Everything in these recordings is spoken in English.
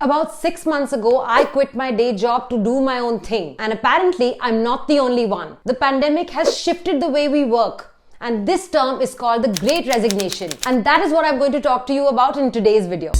About 6 months ago, I quit my day job to do my own thing. And apparently, I'm not the only one. The pandemic has shifted the way we work. And this term is called the Great Resignation. And that is what I'm going to talk to you about in today's video.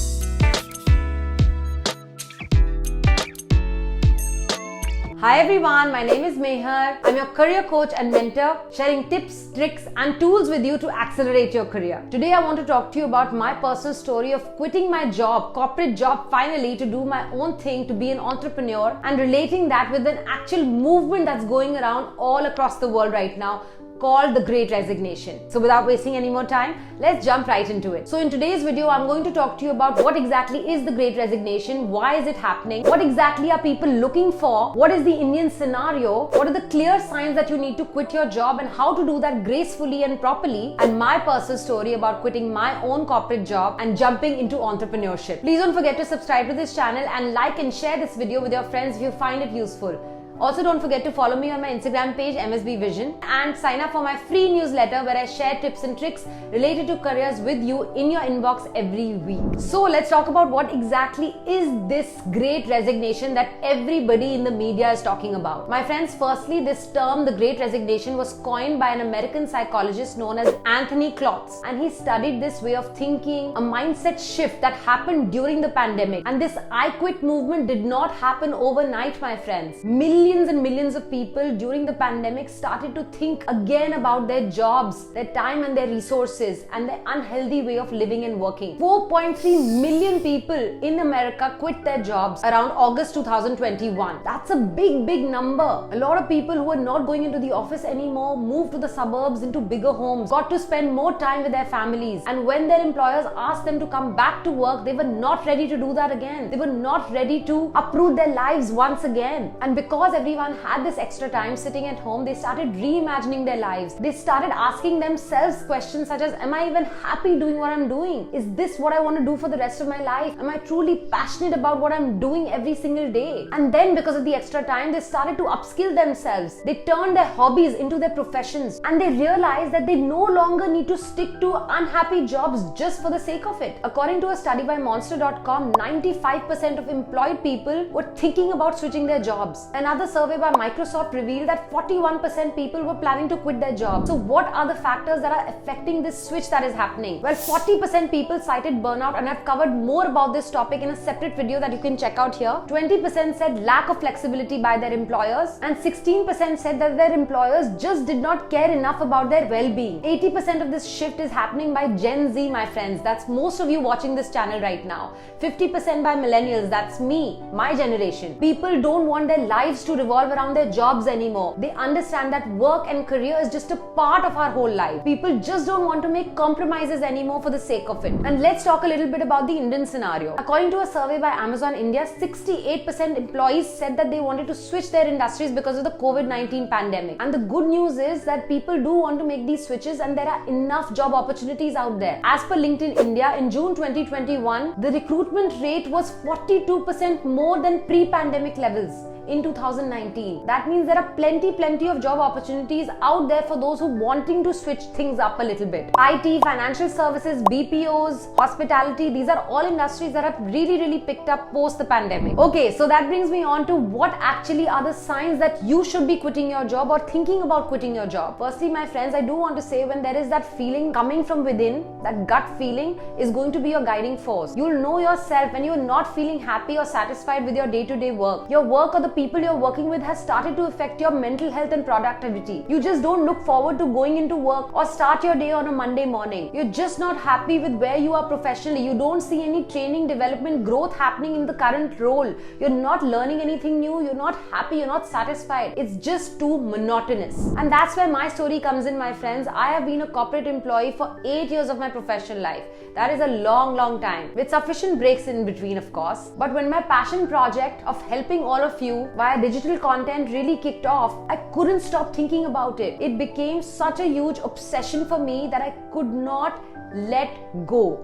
Hi everyone, my name is Mehar. I'm your career coach and mentor, sharing tips, tricks and tools with you to accelerate your career. Today I want to talk to you about my personal story of quitting my job, corporate job finally, to do my own thing, to be an entrepreneur, and relating that with an actual movement that's going around all across the world right now, called the Great Resignation. So without wasting any more time, let's jump right into it. So in today's video, I'm going to talk to you about what exactly is the Great Resignation, why is it happening, what exactly are people looking for, what is the Indian scenario, what are the clear signs that you need to quit your job and how to do that gracefully and properly, and my personal story about quitting my own corporate job and jumping into entrepreneurship. Please don't forget to subscribe to this channel and like and share this video with your friends if you find it useful. Also, don't forget to follow me on my Instagram page MSB Vision and sign up for my free newsletter where I share tips and tricks related to careers with you in your inbox every week. So let's talk about what exactly is this Great Resignation that everybody in the media is talking about. My friends, firstly, this term, the Great Resignation, was coined by an American psychologist known as Anthony Klotz, and he studied this way of thinking, a mindset shift that happened during the pandemic. And this I quit movement did not happen overnight, my friends. Millions and millions of people during the pandemic started to think again about their jobs, their time and their resources, and their unhealthy way of living and working. 4.3 million people in America quit their jobs around August 2021. That's a big number. A lot of people who were not going into the office anymore moved to the suburbs, into bigger homes, got to spend more time with their families. And when their employers asked them to come back to work, they were not ready to do that again. They were not ready to uproot their lives once again. And because everyone had this extra time sitting at home, they started reimagining their lives. They started asking themselves questions such as, am I even happy doing what I'm doing? Is this what I want to do for the rest of my life? Am I truly passionate about what I'm doing every single day? And then because of the extra time, they started to upskill themselves. They turned their hobbies into their professions, and they realized that they no longer need to stick to unhappy jobs just for the sake of it. According to a study by monster.com, 95% of employed people were thinking about switching their jobs. Another survey by Microsoft revealed that 41% people were planning to quit their job. So what are the factors that are affecting this switch that is happening? Well, 40% people cited burnout, and I've covered more about this topic in a separate video that you can check out here. 20% said lack of flexibility by their employers, and 16% said that their employers just did not care enough about their well-being. 80% of this shift is happening by Gen Z, my friends. That's most of you watching this channel right now. 50% by millennials. That's me, my generation. People don't want their lives to revolve around their jobs anymore. They understand that work and career is just a part of our whole life. People just don't want to make compromises anymore for the sake of it. And let's talk a little bit about the Indian scenario. According to a survey by Amazon India, 68% employees said that they wanted to switch their industries because of the COVID-19 pandemic. And the good news is that people do want to make these switches, and there are enough job opportunities out there. As per LinkedIn India, in June 2021, the recruitment rate was 42% more than pre-pandemic levels in 2019. That means there are plenty of job opportunities out there for those who wanting to switch things up a little bit. IT, financial services, BPOs, hospitality, these are all industries that have really picked up post the pandemic. Okay, so that brings me on to what actually are the signs that you should be quitting your job or thinking about quitting your job. Firstly, my friends, I do want to say, when there is that feeling coming from within, that gut feeling is going to be your guiding force. You'll know yourself when you're not feeling happy or satisfied with your day-to-day work. Your work or the people you're working with has started to affect your mental health and productivity. You just don't look forward to going into work or start your day on a Monday morning. You're just not happy with where you are professionally. You don't see any training, development, growth happening in the current role. You're not learning anything new. You're not happy. You're not satisfied. It's just too monotonous. And that's where my story comes in, my friends. I have been a corporate employee for 8 years of my professional life. That is a long time, with sufficient breaks in between, of course. But when my passion project of helping all of you via digital content really kicked off, I couldn't stop thinking about it. It became such a huge obsession for me that I could not let go.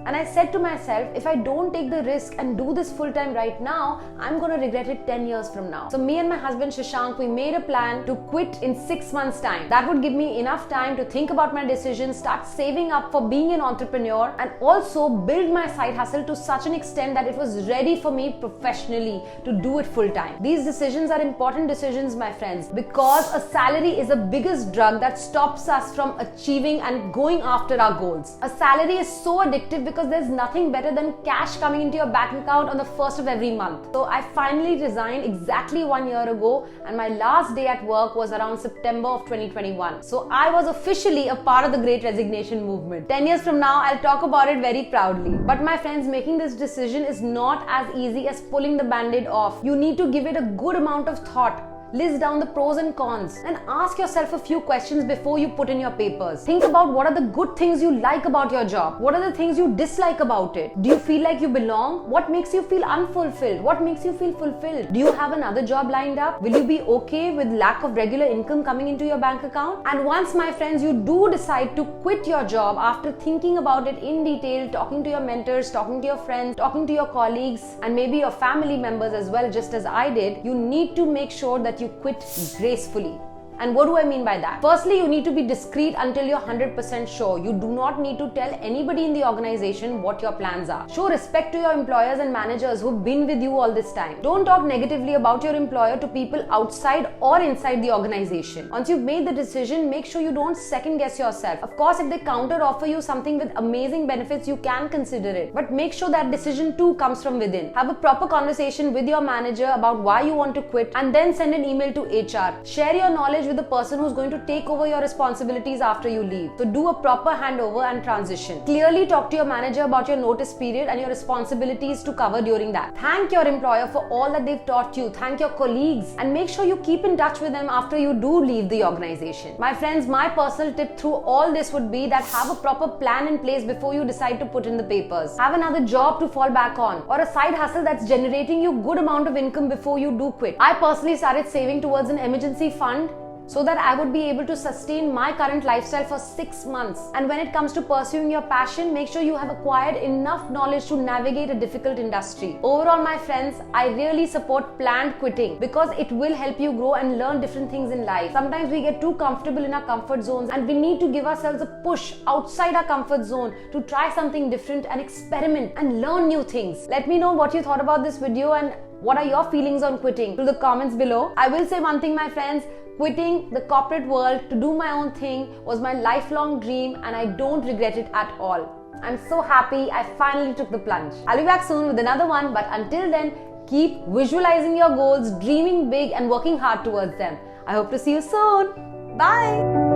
And I said to myself, if I don't take the risk and do this full time right now, I'm going to regret it 10 years from now. So me and my husband Shashank, we made a plan to quit in 6 months' time. That would give me enough time to think about my decisions, start saving up for being an entrepreneur, and also build my side hustle to such an extent that it was ready for me professionally to do it full time. These decisions are important decisions, my friends, because a salary is the biggest drug that stops us from achieving and going after our goals. A salary is so addictive because there's nothing better than cash coming into your bank account on the first of every month. So I finally resigned exactly 1 year ago, and my last day at work was around September of 2021. So I was officially a part of the great resignation movement. 10 years from now, I'll talk about it very proudly. But my friends, making this decision is not as easy as pulling the band-aid off. You need to give it a good amount of thought. List down the pros and cons and ask yourself a few questions before you put in your papers. Think about what are the good things you like about your job. What are the things you dislike about it? Do you feel like you belong? What makes you feel unfulfilled? What makes you feel fulfilled? Do you have another job lined up? Will you be okay with lack of regular income coming into your bank account? And once, my friends, you do decide to quit your job after thinking about it in detail, talking to your mentors, talking to your friends, talking to your colleagues, and maybe your family members as well, just as I did, you need to make sure that you quit gracefully. And what do I mean by that? Firstly, you need to be discreet until you're 100% sure. You do not need to tell anybody in the organization what your plans are. Show respect to your employers and managers who've been with you all this time. Don't talk negatively about your employer to people outside or inside the organization. Once you've made the decision, make sure you don't second guess yourself. Of course, if they counter offer you something with amazing benefits, you can consider it. But make sure that decision too comes from within. Have a proper conversation with your manager about why you want to quit, and then send an email to HR. Share your knowledge with the person who's going to take over your responsibilities after you leave. So do a proper handover and transition. Clearly talk to your manager about your notice period and your responsibilities to cover during that. Thank your employer for all that they've taught you. Thank your colleagues, and make sure you keep in touch with them after you do leave the organization. My friends, my personal tip through all this would be that have a proper plan in place before you decide to put in the papers. Have another job to fall back on, or a side hustle that's generating you good amount of income before you do quit. I personally started saving towards an emergency fund so that I would be able to sustain my current lifestyle for 6 months. And when it comes to pursuing your passion, make sure you have acquired enough knowledge to navigate a difficult industry. Overall, my friends, I really support planned quitting because it will help you grow and learn different things in life. Sometimes we get too comfortable in our comfort zones, and we need to give ourselves a push outside our comfort zone to try something different and experiment and learn new things. Let me know what you thought about this video and what are your feelings on quitting through the comments below. I will say one thing, my friends, quitting the corporate world to do my own thing was my lifelong dream, and I don't regret it at all. I'm so happy I finally took the plunge. I'll be back soon with another one, but until then, keep visualizing your goals, dreaming big and working hard towards them. I hope to see you soon. Bye.